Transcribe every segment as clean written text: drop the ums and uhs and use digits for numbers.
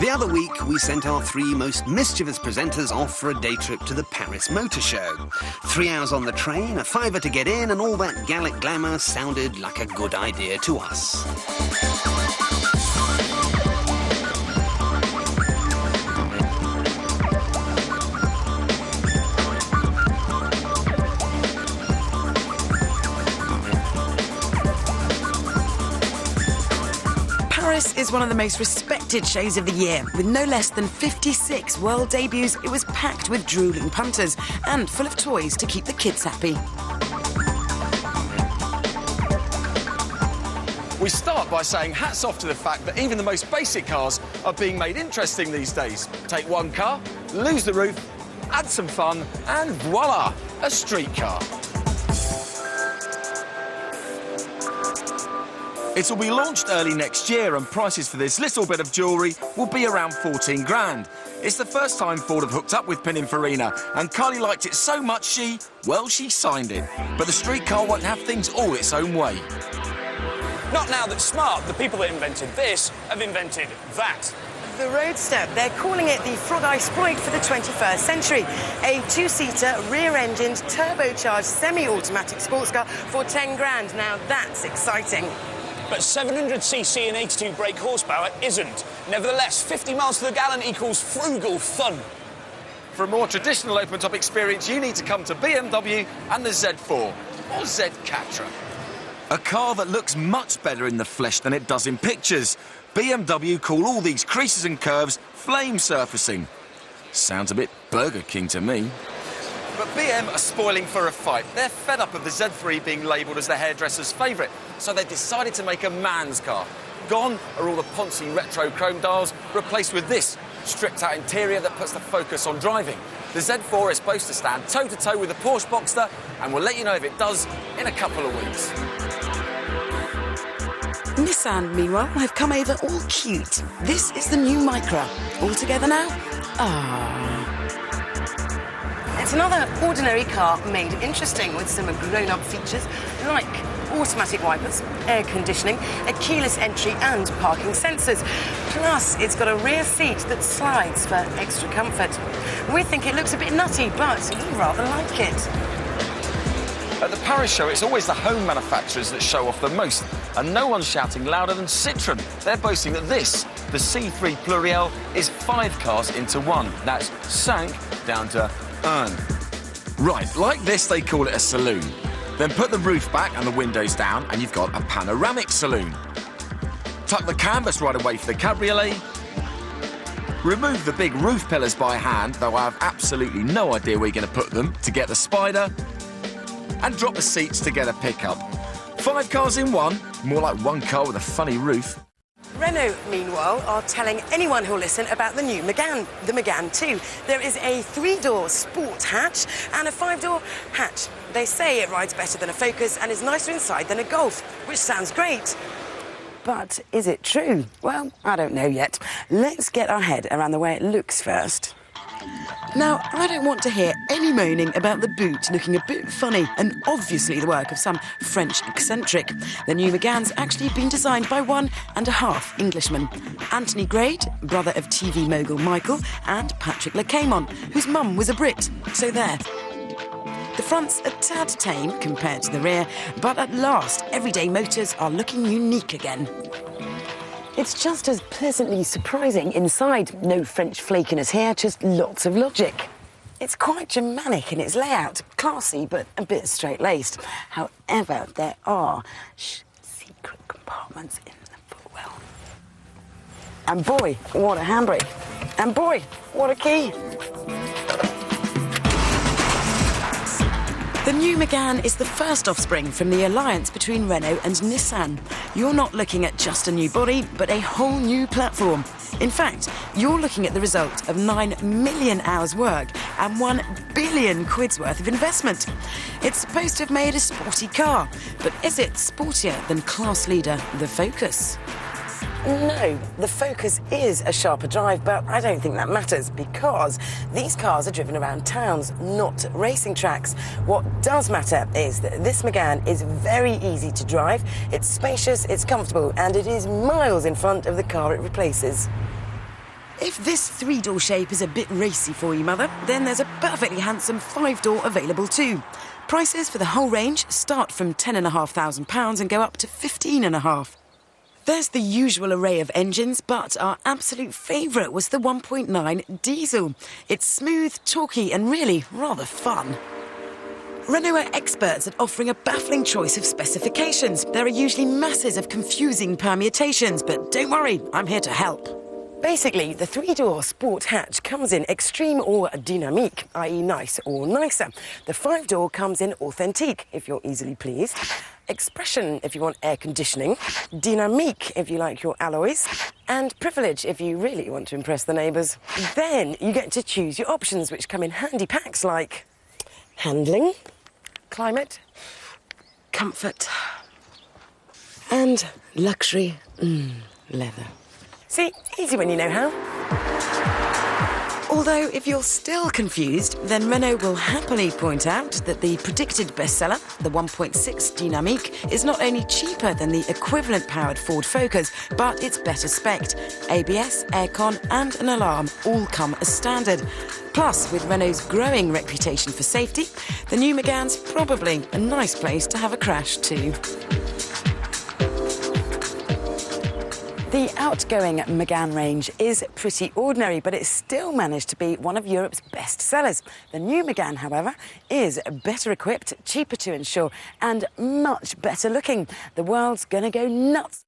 The other week, we sent our 3 most mischievous presenters off for a day trip to the Paris Motor Show. 3 hours on the train, a £5 to get in, and all that Gallic glamour sounded like a good idea to us. Paris is one of the most respected shows of the year. With no less than 56 world debuts, it was packed with drooling punters and full of toys to keep the kids happy. We start by saying hats off to the fact that even the most basic cars are being made interesting these days. Take one car, lose the roof, add some fun, and voila, a street car. It will be launched early next year, and prices for this little bit of jewellery will be around 14 grand. It's the first time Ford have hooked up with Pininfarina, and Kylie liked it so much she signed it. But the street car won't have things all its own way. Not now that Smart, the people that invented this, have invented that. The Roadster, they're calling it the Frog Eye Sprite for the 21st century. A 2-seater, rear-engined, turbocharged, semi-automatic sports car for 10 grand. Now that's exciting. But 700cc and 82 brake horsepower isn't. Nevertheless, 50 miles to the gallon equals frugal fun. For a more traditional open-top experience, you need to come to BMW and the Z4, or Z Catra. A car that looks much better in the flesh than it does in pictures. BMW call all these creases and curves flame surfacing. Sounds a bit Burger King to me. But BM are spoiling for a fight. They're fed up of the Z3 being labelled as the hairdresser's favourite, so they decided to make a man's car. Gone are all the poncy retro chrome dials, replaced with this stripped-out interior that puts the focus on driving. The Z4 is supposed to stand toe-to-toe with the Porsche Boxster, and we'll let you know if it does in a couple of weeks. Nissan, meanwhile, have come over all cute. This is the new Micra. All together now? It's another ordinary car made interesting with some grown-up features like automatic wipers, air conditioning, a keyless entry and parking sensors. Plus, it's got a rear seat that slides for extra comfort. We think it looks a bit nutty, but we rather like it. At the Paris show, it's always the home manufacturers that show off the most, and no one's shouting louder than Citroën. They're boasting that this, the C3 Pluriel, is 5 cars into one. That's 5 down to 1. Right, like this, they call it a saloon. Then put the roof back and the windows down, and you've got a panoramic saloon. Tuck the canvas right away for the cabriolet. Remove the big roof pillars by hand, though I have absolutely no idea where you're going to put them, to get the spider. And drop the seats to get a pickup. 5 cars in one, more like one car with a funny roof. Renault, meanwhile, are telling anyone who'll listen about the new Megane, the Megane 2. There is a 3-door sport hatch and a 5-door hatch. They say it rides better than a Focus and is nicer inside than a Golf, which sounds great. But is it true? Well, I don't know yet. Let's get our head around the way it looks first. Now, I don't want to hear any moaning about the boot looking a bit funny and obviously the work of some French eccentric. The new Megane's actually been designed by 1.5 Englishmen. Anthony Grade, brother of TV mogul Michael, and Patrick Lecaimon, whose mum was a Brit. So there. The front's a tad tame compared to the rear, but at last, everyday motors are looking unique again. It's just as pleasantly surprising inside. No French flakiness here, just lots of logic. It's quite Germanic in its layout, classy but a bit straight-laced. However, there are secret compartments in the footwell. And boy, what a handbrake. And boy, what a key. The new Megane is the first offspring from the alliance between Renault and Nissan. You're not looking at just a new body, but a whole new platform. In fact, you're looking at the result of 9 million hours work and 1 billion quid's worth of investment. It's supposed to have made a sporty car, but is it sportier than class leader, the Focus? No, the Focus is a sharper drive, but I don't think that matters because these cars are driven around towns, not racing tracks. What does matter is that this Megane is very easy to drive, it's spacious, it's comfortable, and it is miles in front of the car it replaces. If this 3-door shape is a bit racy for you, Mother, then there's a perfectly handsome 5-door available too. Prices for the whole range start from £10,500 and go up to £15,500. There's the usual array of engines, but our absolute favourite was the 1.9 diesel. It's smooth, torquey and really rather fun. Renault are experts at offering a baffling choice of specifications. There are usually masses of confusing permutations, but don't worry, I'm here to help. Basically, the 3-door sport hatch comes in extreme or dynamique, i.e. nice or nicer. The 5-door comes in authentique, if you're easily pleased. Expression, if you want air conditioning. Dynamique, if you like your alloys. And privilege, if you really want to impress the neighbours. Then you get to choose your options, which come in handy packs like handling, climate, comfort, and luxury leather. See, easy when you know how. Although, if you're still confused, then Renault will happily point out that the predicted bestseller, the 1.6 Dynamique, is not only cheaper than the equivalent powered Ford Focus, but it's better spec'd. ABS, aircon and an alarm all come as standard. Plus, with Renault's growing reputation for safety, the new Mégane's probably a nice place to have a crash too. The outgoing Mégane range is pretty ordinary, but it's still managed to be one of Europe's best sellers. The new Mégane, however, is better equipped, cheaper to insure, and much better looking. The world's gonna go nuts.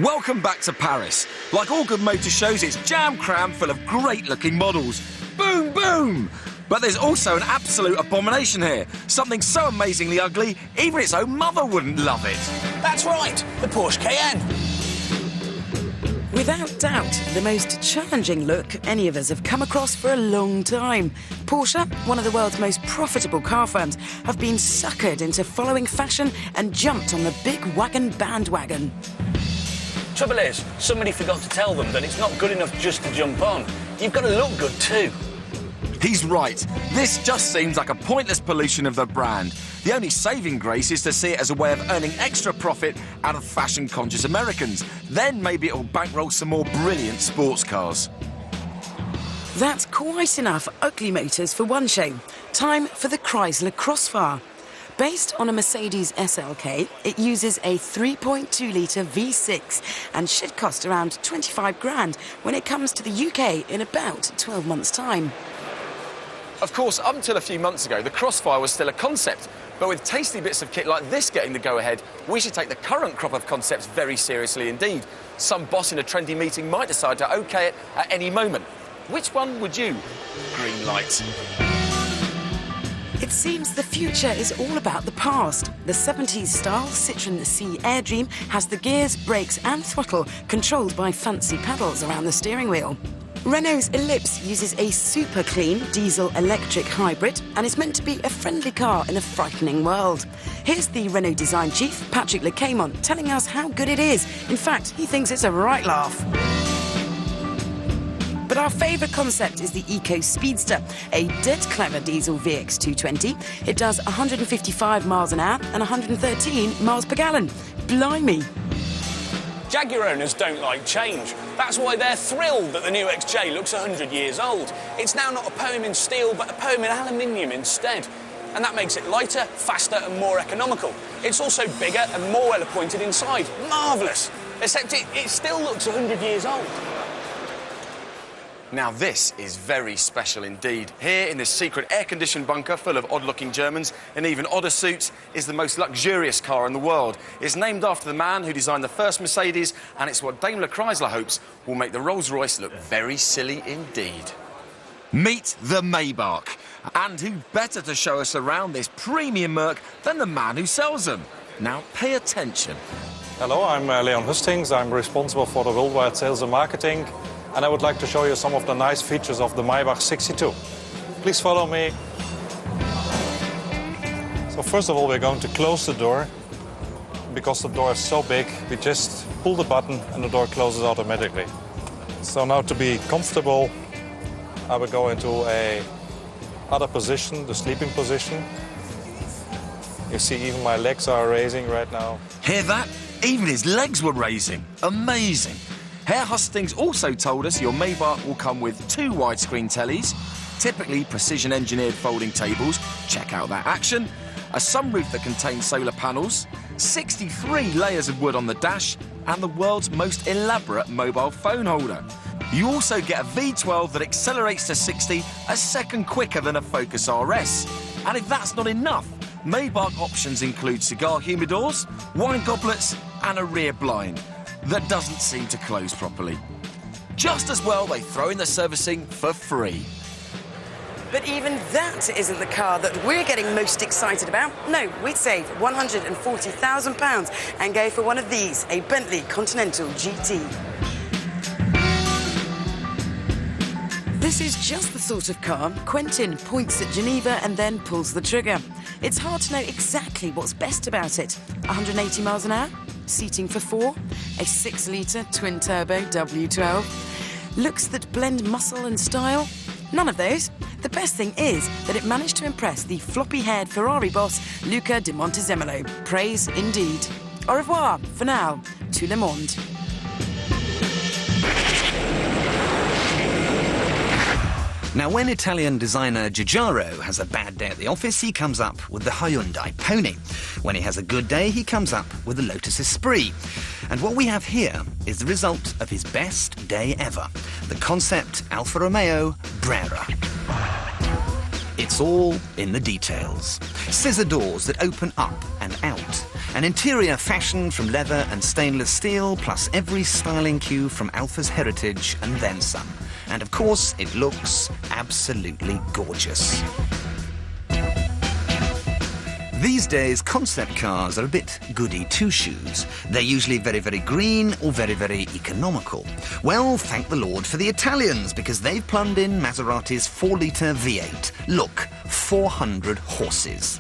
Welcome back to Paris. Like all good motor shows, it's jam-crammed full of great-looking models. Boom, boom! But there's also an absolute abomination here. Something so amazingly ugly, even its own mother wouldn't love it. That's right, the Porsche Cayenne. Without doubt, the most challenging look any of us have come across for a long time. Porsche, one of the world's most profitable car firms, have been suckered into following fashion and jumped on the big wagon bandwagon. Trouble is, somebody forgot to tell them that it's not good enough just to jump on. You've got to look good too. He's right. This just seems like a pointless pollution of the brand. The only saving grace is to see it as a way of earning extra profit out of fashion-conscious Americans. Then maybe it'll bankroll some more brilliant sports cars. That's quite enough ugly motors for one show. Time for the Chrysler Crossfire. Based on a Mercedes SLK, it uses a 3.2-litre V6 and should cost around 25 grand when it comes to the UK in about 12 months' time. Of course, up until a few months ago, the Crossfire was still a concept. But with tasty bits of kit like this getting the go-ahead, we should take the current crop of concepts very seriously indeed. Some boss in a trendy meeting might decide to OK it at any moment. Which one would you green light? It seems the future is all about the past. The 70s-style Citroën C Airdream has the gears, brakes and throttle controlled by fancy pedals around the steering wheel. Renault's Ellipse uses a super clean diesel-electric hybrid and is meant to be a friendly car in a frightening world. Here's the Renault design chief, Patrick Le Caymont, telling us how good it is. In fact, he thinks it's a right laugh. But our favourite concept is the Eco Speedster, a dead clever diesel VX220. It does 155 miles an hour and 113 miles per gallon. Blimey! Jaguar owners don't like change. That's why they're thrilled that the new XJ looks 100 years old. It's now not a poem in steel, but a poem in aluminium instead. And that makes it lighter, faster and more economical. It's also bigger and more well-appointed inside. Marvellous! Except it still looks 100 years old. Now this is very special indeed. Here in this secret air-conditioned bunker full of odd-looking Germans and even odder suits is the most luxurious car in the world. It's named after the man who designed the first Mercedes, and it's what Daimler Chrysler hopes will make the Rolls-Royce look very silly indeed. Meet the Maybach. And who better to show us around this premium Merc than the man who sells them? Now pay attention. Hello, I'm Leon Hustings. I'm responsible for the worldwide sales and marketing. And I would like to show you some of the nice features of the Maybach 62. Please follow me. So first of all, we're going to close the door. Because the door is so big, we just pull the button and the door closes automatically. So now to be comfortable, I will go into a other position, the sleeping position. You see even my legs are raising right now. Hear that? Even his legs were raising. Amazing. Hare Hustings also told us your Maybach will come with 2 widescreen tellies, typically precision-engineered folding tables, check out that action, a sunroof that contains solar panels, 63 layers of wood on the dash, and the world's most elaborate mobile phone holder. You also get a V12 that accelerates to 60 a second quicker than a Focus RS. And if that's not enough, Maybach options include cigar humidors, wine goblets, and a rear blind that doesn't seem to close properly. Just as well, they throw in the servicing for free. But even that isn't the car that we're getting most excited about. No, we'd save £140,000 and go for one of these, a Bentley Continental GT. This is just the sort of car Quentin points at Geneva and then pulls the trigger. It's hard to know exactly what's best about it. 180 miles an hour, seating for 4, a 6-litre twin-turbo W12, looks that blend muscle and style. None of those. The best thing is that it managed to impress the floppy-haired Ferrari boss, Luca di Montezemolo. Praise indeed. Au revoir, for now. Tout le monde. Now, when Italian designer Giugiaro has a bad day at the office, he comes up with the Hyundai Pony. When he has a good day, he comes up with the Lotus Esprit. And what we have here is the result of his best day ever, the concept Alfa Romeo Brera. It's all in the details. Scissor doors that open up and out. An interior fashioned from leather and stainless steel, plus every styling cue from Alfa's heritage and then some. And of course, it looks absolutely gorgeous. These days, concept cars are a bit goody two-shoes. They're usually very, very green or very, very economical. Well, thank the Lord for the Italians, because they've plumbed in Maserati's 4-litre V8. Look, 400 horses.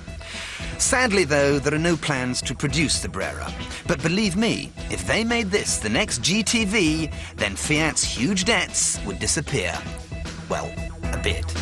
Sadly, though, there are no plans to produce the Brera. But believe me, if they made this the next GTV, then Fiat's huge debts would disappear. Well, a bit.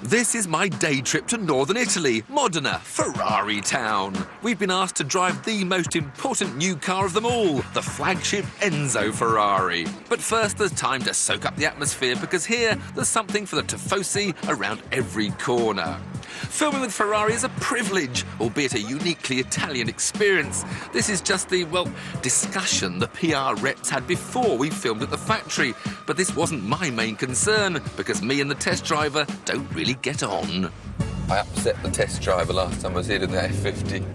This is my day trip to northern Italy, Modena, Ferrari town. We've been asked to drive the most important new car of them all, the flagship Enzo Ferrari. But first, there's time to soak up the atmosphere, because here there's something for the tifosi around every corner. Filming with Ferrari is a privilege, albeit a uniquely Italian experience. This is just the, well, discussion the PR reps had before we filmed at the factory. But this wasn't my main concern, because me and the test driver don't really get on. I upset the test driver last time I was here in the F50.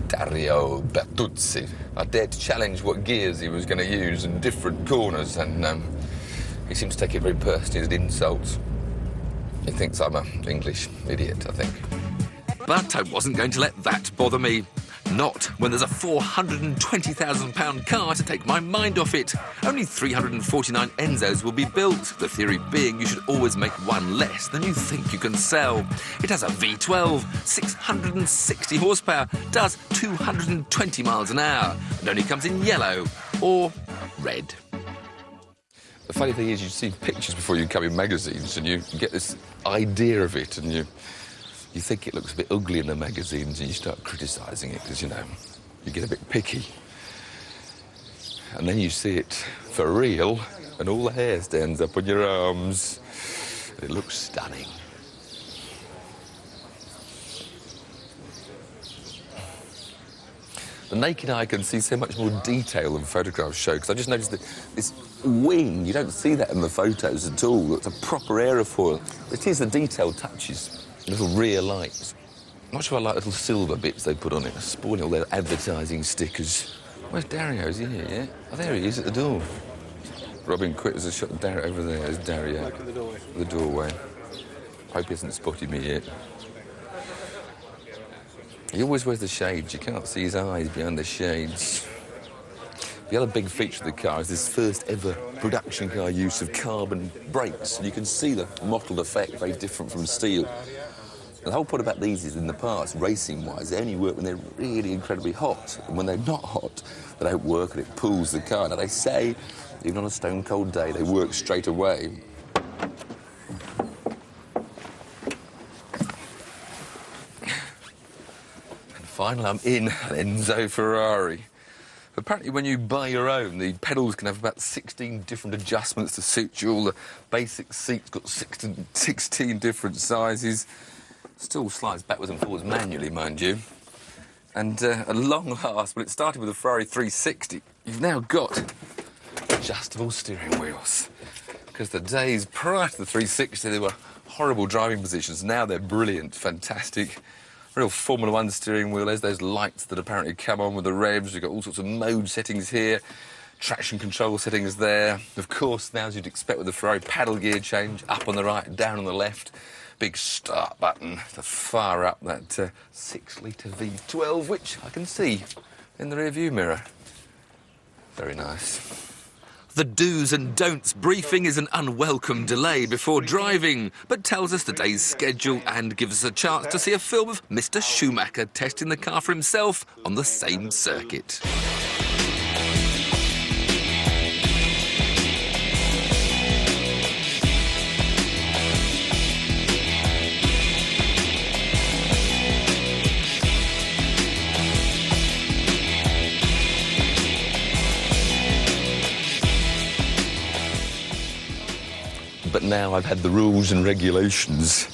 Dario Bertuzzi. I dared to challenge what gears he was going to use in different corners, and he seems to take it very personally as an insult. He thinks I'm an English idiot, I think. But I wasn't going to let that bother me. Not when there's a £420,000 car to take my mind off it. Only 349 Enzos will be built, the theory being you should always make one less than you think you can sell. It has a V12, 660 horsepower, does 220 miles an hour, and only comes in yellow or red. The funny thing is, you see pictures before you come in magazines, and you get this idea of it, and you think it looks a bit ugly in the magazines, and you start criticising it because, you know, you get a bit picky. And then you see it for real, and all the hair stands up on your arms. It looks stunning. The naked eye can see so much more detail than photographs show, because I just noticed that this wing, you don't see that in the photos at all. It's a proper aerofoil. It is the detailed touches, little rear lights. I'm not sure I like little silver bits they put on it, spoiling all their advertising stickers. Where's Dario? Is he here yet? Oh, there he is at the door. Robin Quitters has shot Dario over there. There's Dario. Back in the doorway. The doorway. Hope he hasn't spotted me yet. He always wears the shades. You can't see his eyes behind the shades. The other big feature of the car is this first ever production car use of carbon brakes. You can see the mottled effect, very different from steel. And the whole point about these is, in the past, racing-wise, they only work when they're really incredibly hot. And when they're not hot, they don't work and it pulls the car. Now, they say, even on a stone-cold day, they work straight away. Finally, I'm in an Enzo Ferrari. Apparently, when you buy your own, the pedals can have about 16 different adjustments to suit you. All the basic seats got 16 different sizes. Still slides backwards and forwards manually, mind you. And at long last, well, it started with a Ferrari 360. You've now got adjustable steering wheels. Because the days prior to the 360, they were horrible driving positions. Now they're brilliant, fantastic. Real Formula One steering wheel. There's those lights that apparently come on with the revs. You've got all sorts of mode settings here. Traction control settings there. Of course, now as you'd expect with the Ferrari, paddle gear change. Up on the right, down on the left. Big start button to fire up that 6-litre V12, which I can see in the rear-view mirror. Very nice. The do's and don'ts briefing is an unwelcome delay before driving, but tells us the day's schedule and gives us a chance to see a film of Mr. Schumacher testing the car for himself on the same circuit. But now I've had the rules and regulations.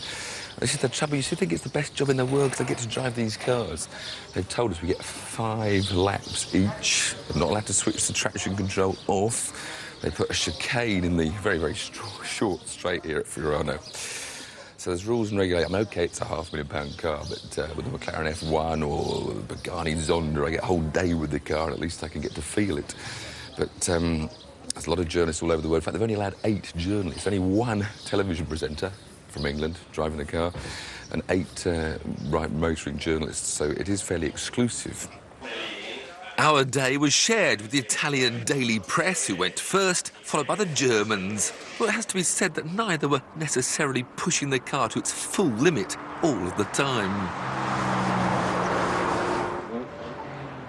This is the trouble. You should think it's the best job in the world because I get to drive these cars. They've told us we get 5 laps each. I'm not allowed to switch the traction control off. They put a chicane in the very, very short straight here at Fiorano. So there's rules and regulations. I'm OK, it's a £500,000 car, but with the McLaren F1 or the Pagani Zonda, I get a whole day with the car, and at least I can get to feel it. But there's a lot of journalists all over the world. In fact, they've only allowed 8 journalists, only 1 television presenter from England driving the car, and 8 motoring journalists, so it is fairly exclusive. Our day was shared with the Italian daily press, who went first, followed by the Germans. Well, it has to be said that neither were necessarily pushing the car to its full limit all of the time.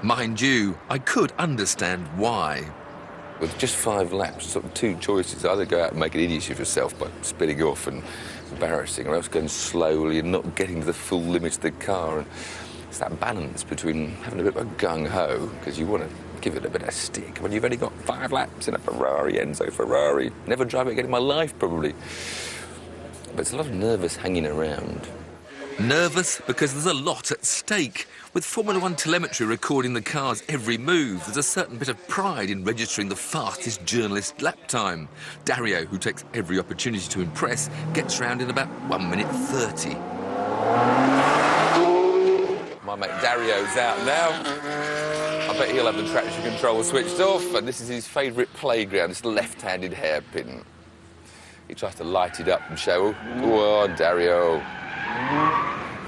Mind you, I could understand why. With just 5 laps, sort of 2 choices. Either go out and make an idiot of yourself by spinning off and embarrassing, or else going slowly and not getting to the full limit of the car. And it's that balance between having a bit of a gung-ho, because you want to give it a bit of stick, when you've only got 5 laps in a Ferrari, Enzo Ferrari. Never drive it again in my life, probably. But it's a lot of nervous hanging around. Nervous because there's a lot at stake. With Formula One telemetry recording the car's every move, there's a certain bit of pride in registering the fastest journalist lap time. Dario, who takes every opportunity to impress, gets round in about 1 minute 30. My mate Dario's out now. I bet he'll have the traction control switched off, and this is his favourite playground, this left-handed hairpin. He tries to light it up and show, go on, Dario.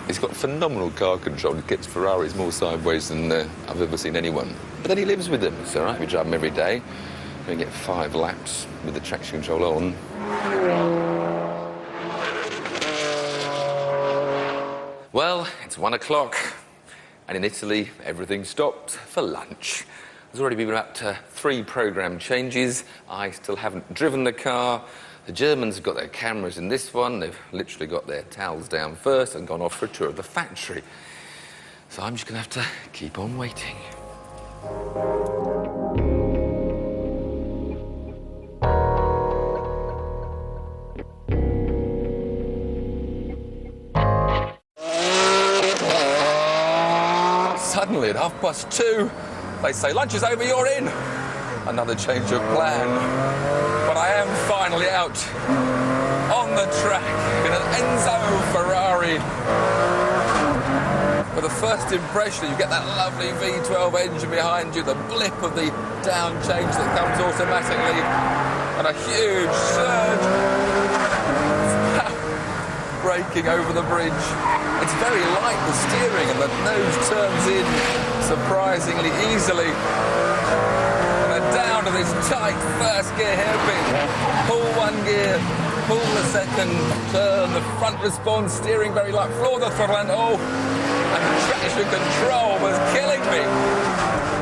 He's got phenomenal car control. He gets Ferraris more sideways than I've ever seen anyone. But then he lives with them. It's all right, we drive them every day. We get 5 laps with the traction control on. Well, it's 1 o'clock, and in Italy, everything stopped for lunch. There's already been about 3 programme changes. I still haven't driven the car. The Germans have got their cameras in this one. They've literally got their towels down first and gone off for a tour of the factory. So I'm just going to have to keep on waiting. Suddenly, at 2:30, they say, lunch is over, you're in. Another change of plan. But I am finally out on the track in an Enzo Ferrari. For the first impression, you get that lovely V12 engine behind you, the blip of the down change that comes automatically, and a huge surge. Braking over the bridge. It's very light, the steering, and the nose turns in surprisingly easily. Down to this tight first gear hairpin. Pull 1 gear, pull the second, turn, the front response, steering very light, floor the throttle, and traction control was killing me.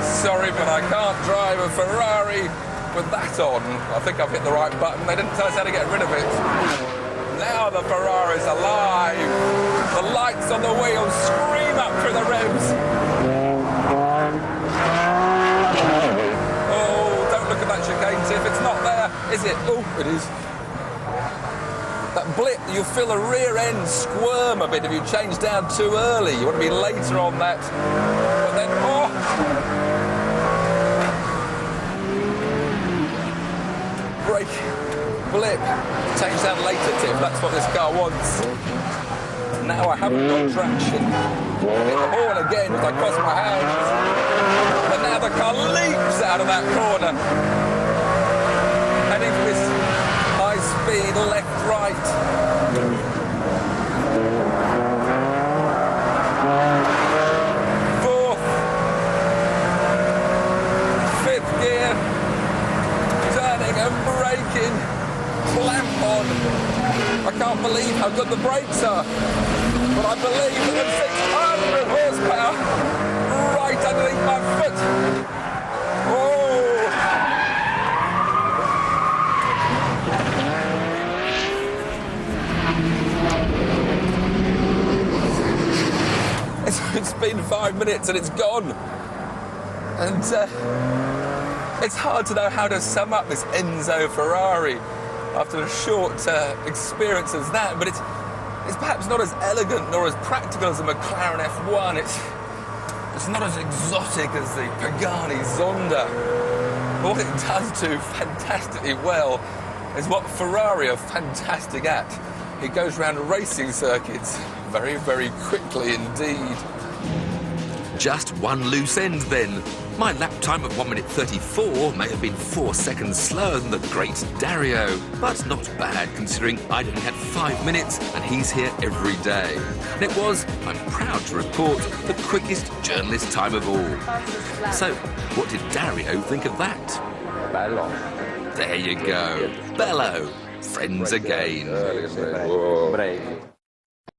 Sorry, but I can't drive a Ferrari with that on. I think I've hit the right button. They didn't tell us how to get rid of it. Now the Ferrari's alive. The lights on the wheels scream up through the revs. Is it? Oh, it is. That blip, you feel the rear end squirm a bit if you change down too early. You want to be later on that. But then, oh! Brake, blip, change down later, Tim. That's what this car wants. Now I haven't got traction. Hit the horn again as I cross my hands. But now the car leaps out of that corner. Heading for this high speed left, right. Fourth. Fifth gear. Turning and braking. Clamp on. I can't believe how good the brakes are. But I believe that there's 600 horsepower right underneath my foot. Oh! It's been 5 minutes and it's gone. And it's hard to know how to sum up this Enzo Ferrari after a short experience as that, but it's perhaps not as elegant nor as practical as a McLaren F1. It's not as exotic as the Pagani Zonda. But what it does do fantastically well is what Ferrari are fantastic at. It goes around racing circuits very, very quickly indeed. Just one loose end then. My lap time of 1 minute 34 may have been 4 seconds slower than the great Dario, but not bad considering I'd only had 5 minutes and he's here every day. And it was, I'm proud to report, the quickest journalist time of all. So, what did Dario think of that? Bello. There you go. Bello. Friends again.